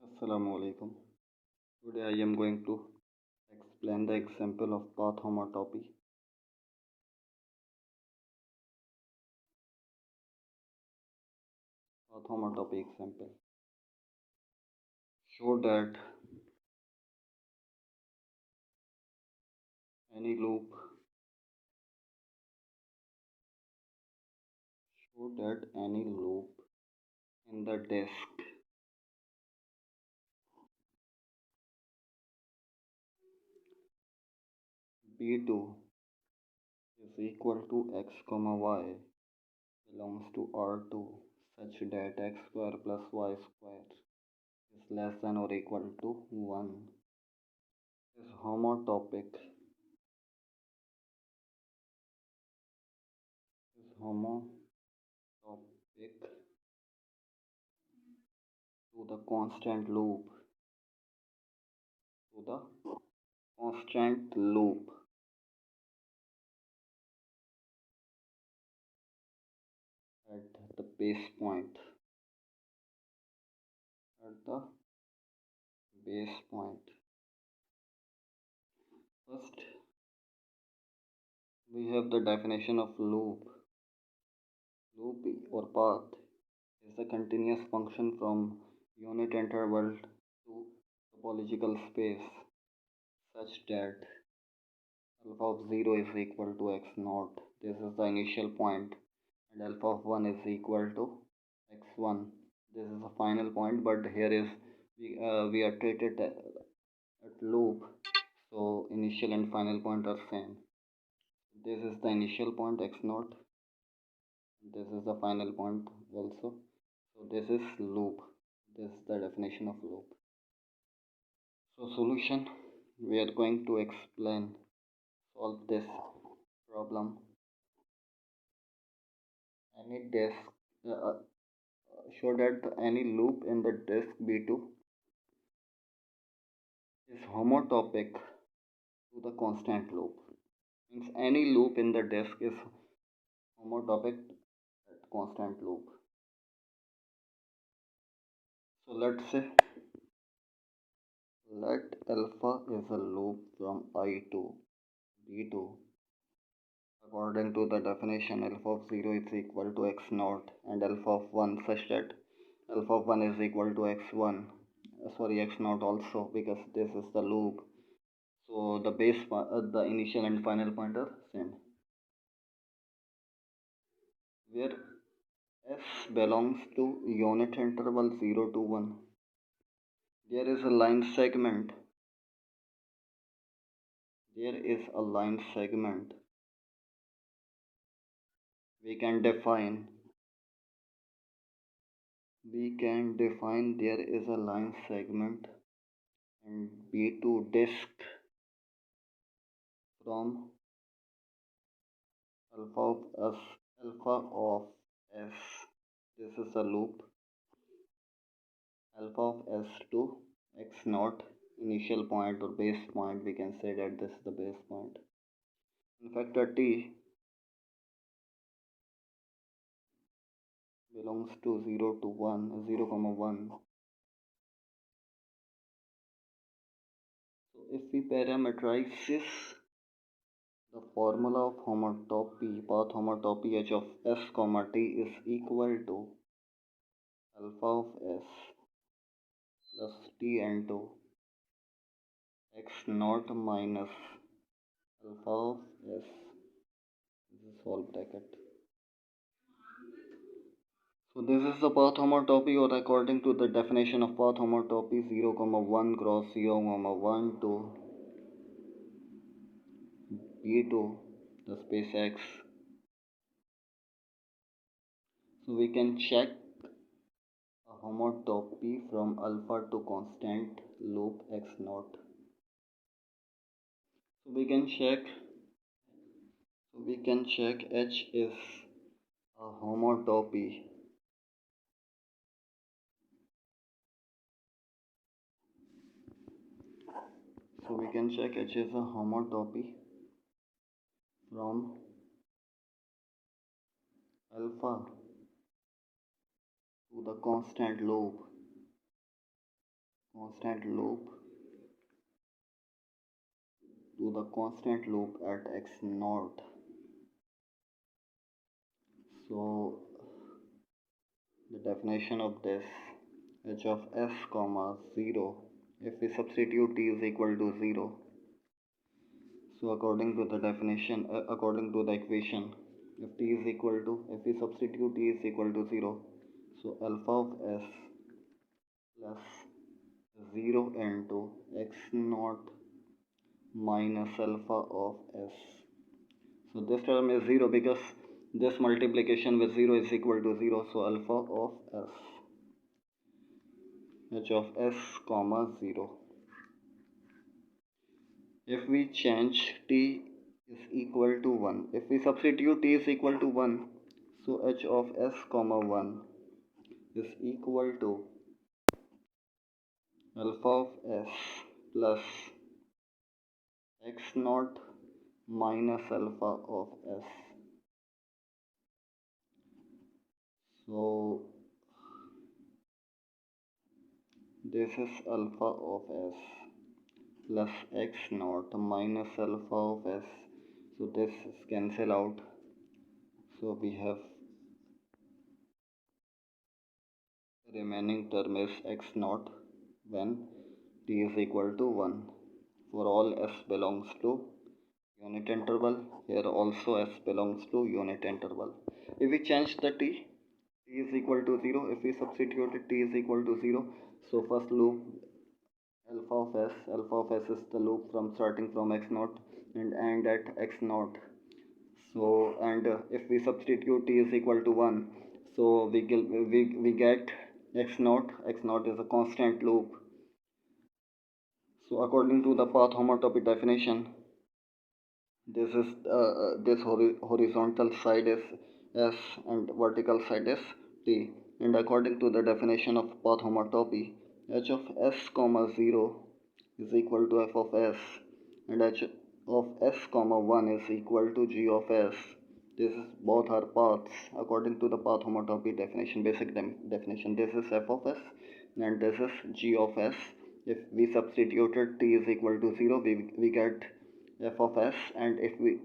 Assalamu alaikum. Today I am going to explain the example of path homotopy. Path homotopy example. Show that any loop in the disk B2 is equal to x comma y belongs to R2 such that x square plus y square is less than or equal to 1 is homotopic to the constant loop at the base point. At the base point. First, we have the definition of loop. Loop or path is a continuous function from unit interval to topological space such that alpha of 0 is equal to x naught. This is the initial point, and alpha of 1 is equal to x1. This is the final point, but here is we are treated at loop, so initial and final point are same. This is the initial point x naught. This is the final point also. So this is loop. This is the definition of loop. So solution, we are going to solve this problem. Any disk, show that any loop in the disk B2 is homotopic to the constant loop. Means any loop in the disk is homotopic at constant loop. So let's say let alpha is a loop from I to B2 according to the definition. Alpha of 0 is equal to x naught and alpha of 1 such that alpha of 1 is equal to x1, x naught also, because this is the loop. So the initial and final point are same, where s belongs to unit interval 0 to 1. There is a line segment. We can define there is a line segment and B2 disk from alpha of s. This is a loop. Alpha of s to x naught, initial point or base point. We can say that this is the base point. In fact, a t belongs to 0 to 1, 0 comma 1. So if we parameterize this, the formula of path homotopy h of s comma t is equal to alpha of s plus t into x naught minus alpha of s. This is whole bracket. So this is the path homotopy, or according to the definition of path homotopy, 0 comma 1 cross 0 comma 1 to B2 the space x. So we can check a homotopy from alpha to constant loop x naught. So we can check H is a homotopy. So we can check H is a homotopy from alpha to the constant loop. constant loop to the constant loop at x naught. So the definition of this h of s comma 0, if we substitute t is equal to 0, so according to the definition, according to the equation, if t is equal to, if we substitute t is equal to 0, so alpha of s plus 0 into x naught minus alpha of s. So this term is 0 because this multiplication with 0 is equal to 0. So alpha of s, h of s comma 0. If we change t is equal to 1, if we substitute t is equal to 1, so h of s comma 1 is equal to alpha of s plus x naught minus alpha of s. So this is alpha of s plus x naught minus alpha of s. So this is cancel out. So we have remaining term is x naught when t is equal to 1. For all s belongs to unit interval, here also s belongs to unit interval. If we change the t is equal to 0, if we substitute t is equal to 0, so first loop alpha of s is the loop from starting from x naught and end at x naught. So and if we substitute t is equal to 1, so we get x naught is a constant loop. So according to the path homotopy definition, this is horizontal side is s and vertical side is t, and according to the definition of path homotopy, h of s comma 0 is equal to f of s and h of s comma 1 is equal to g of s. This is both are paths according to the path homotopy definition, basic definition. This is f of s and this is g of s. If we substituted t is equal to 0, we get f of s, and if we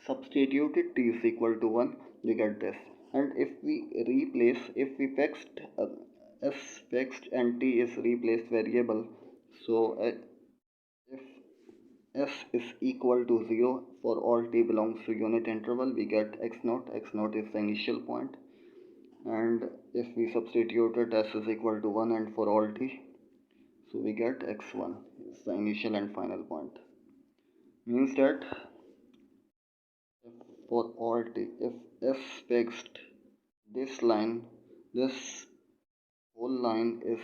substituted t is equal to 1, we get this. And if we replace, if we fixed s fixed and t is replaced variable, so if s is equal to 0 for all t belongs to unit interval, we get x naught. X naught is the initial point, and if we substituted s is equal to 1 and for all t, so we get x1 is the initial and final point. Means that for all t, if s fixed, this line, this whole line is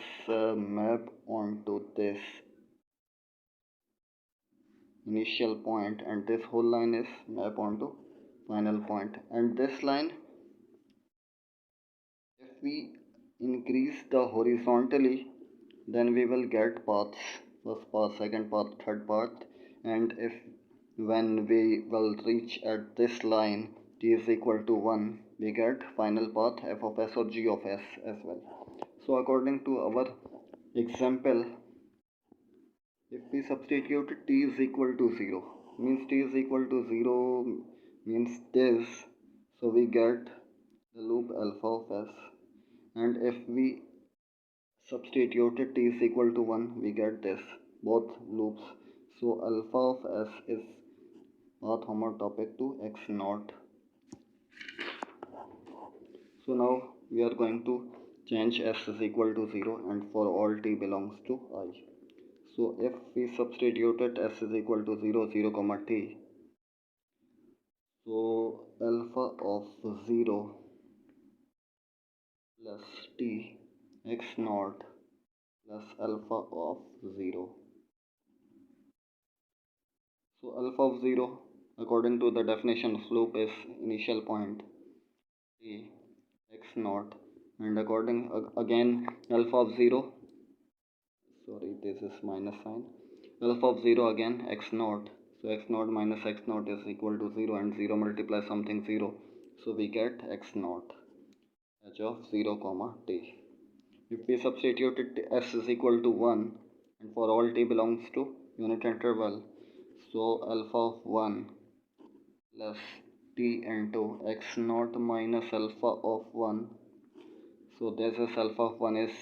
mapped onto this initial point, and this whole line is mapped onto final point. And this line, if we increase the horizontally, then we will get paths, first path, second path, third path. And if when we will reach at this line t is equal to 1, we get final path f of s or g of s as well. So according to our example, if we substitute t is equal to 0, means t is equal to 0 means this, so we get the loop alpha of s, and if we substituted t is equal to 1, we get this, both loops. So alpha of s is path homotopic to x naught. So now we are going to change s is equal to 0 and for all t belongs to I. So if we substituted s is equal to 0, 0 comma t, so alpha of 0 plus t x naught plus alpha of 0. So alpha of 0 according to the definition of loop is initial point t x naught, and according again alpha of 0, sorry this is minus sign, alpha of 0 again x naught, so x naught minus x naught is equal to 0, and 0 multiply something 0, so we get x naught h of 0 comma t. If we substitute it s is equal to 1 and for all t belongs to unit interval, so alpha of 1 plus t into x naught minus alpha of 1. So this is alpha of 1 is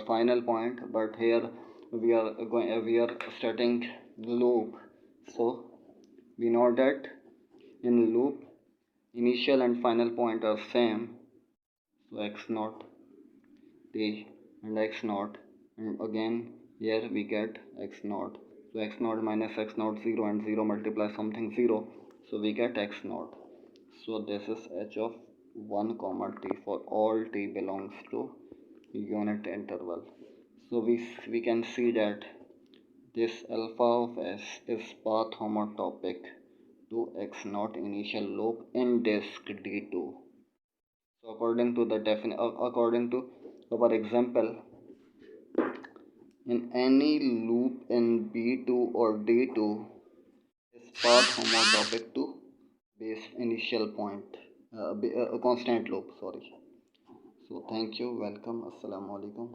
final point, but here we are starting loop. So we know that in loop initial and final point are same. So x naught t and x naught, and again here we get x naught. So x naught minus x naught 0 and 0 multiply something 0, so we get x naught. So this is h of 1 comma t for all t belongs to unit interval. So we can see that this alpha of s is path homotopic to x naught initial loop in disk d2. So according to our example, in any loop in B2 or D2 is path homotopic to base initial point, a constant loop. Sorry. So thank you. Welcome. Assalamu alaikum.